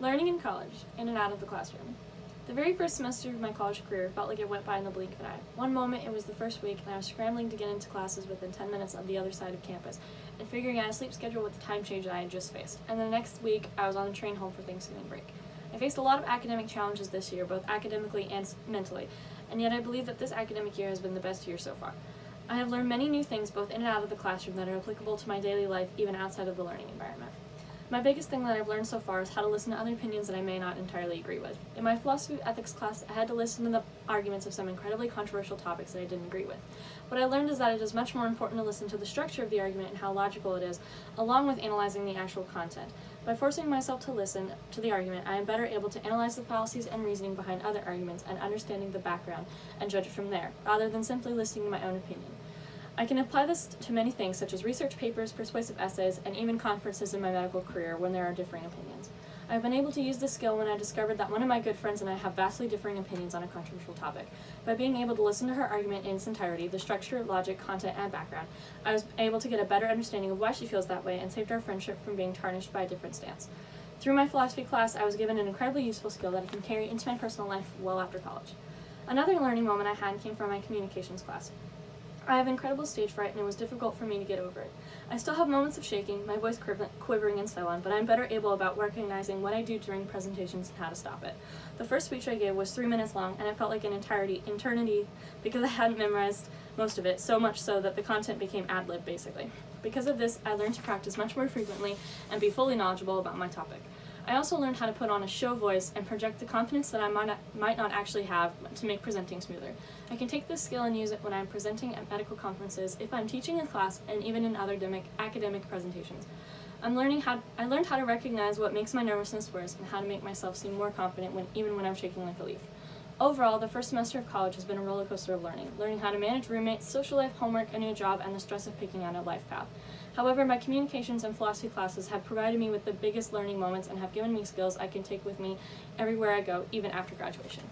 Learning in college, in and out of the classroom. The very first semester of my college career felt like it went by in the blink of an eye. One moment it was the first week and I was scrambling to get into classes within 10 minutes of the other side of campus and figuring out a sleep schedule with the time change that I had just faced. And the next week I was on the train home for Thanksgiving break. I faced a lot of academic challenges this year, both academically and mentally, and yet I believe that this academic year has been the best year so far. I have learned many new things both in and out of the classroom that are applicable to my daily life, even outside of the learning environment. My biggest thing that I've learned so far is how to listen to other opinions that I may not entirely agree with. In my philosophy of ethics class, I had to listen to the arguments of some incredibly controversial topics that I didn't agree with. What I learned is that it is much more important to listen to the structure of the argument and how logical it is, along with analyzing the actual content. By forcing myself to listen to the argument, I am better able to analyze the fallacies and reasoning behind other arguments and understanding the background and judge it from there, rather than simply listening to my own opinion. I can apply this to many things, such as research papers, persuasive essays, and even conferences in my medical career when there are differing opinions. I've been able to use this skill when I discovered that one of my good friends and I have vastly differing opinions on a controversial topic. By being able to listen to her argument in its entirety, the structure, logic, content, and background, I was able to get a better understanding of why she feels that way and saved our friendship from being tarnished by a different stance. Through my philosophy class, I was given an incredibly useful skill that I can carry into my personal life well after college. Another learning moment I had came from my communications class. I have incredible stage fright and it was difficult for me to get over it. I still have moments of shaking, my voice quivering and so on, but I'm better able about recognizing what I do during presentations and how to stop it. The first speech I gave was 3 minutes long and it felt like an eternity because I hadn't memorized most of it, so much so that the content became ad-lib basically. Because of this, I learned to practice much more frequently and be fully knowledgeable about my topic. I also learned how to put on a show voice and project the confidence that I might not actually have to make presenting smoother. I can take this skill and use it when I'm presenting at medical conferences, if I'm teaching a class, and even in other academic presentations. I learned how to recognize what makes my nervousness worse and how to make myself seem more confident even when I'm shaking like a leaf. Overall, the first semester of college has been a roller coaster of learning how to manage roommates, social life, homework, a new job, and the stress of picking out a life path. However, my communications and philosophy classes have provided me with the biggest learning moments and have given me skills I can take with me everywhere I go, even after graduation.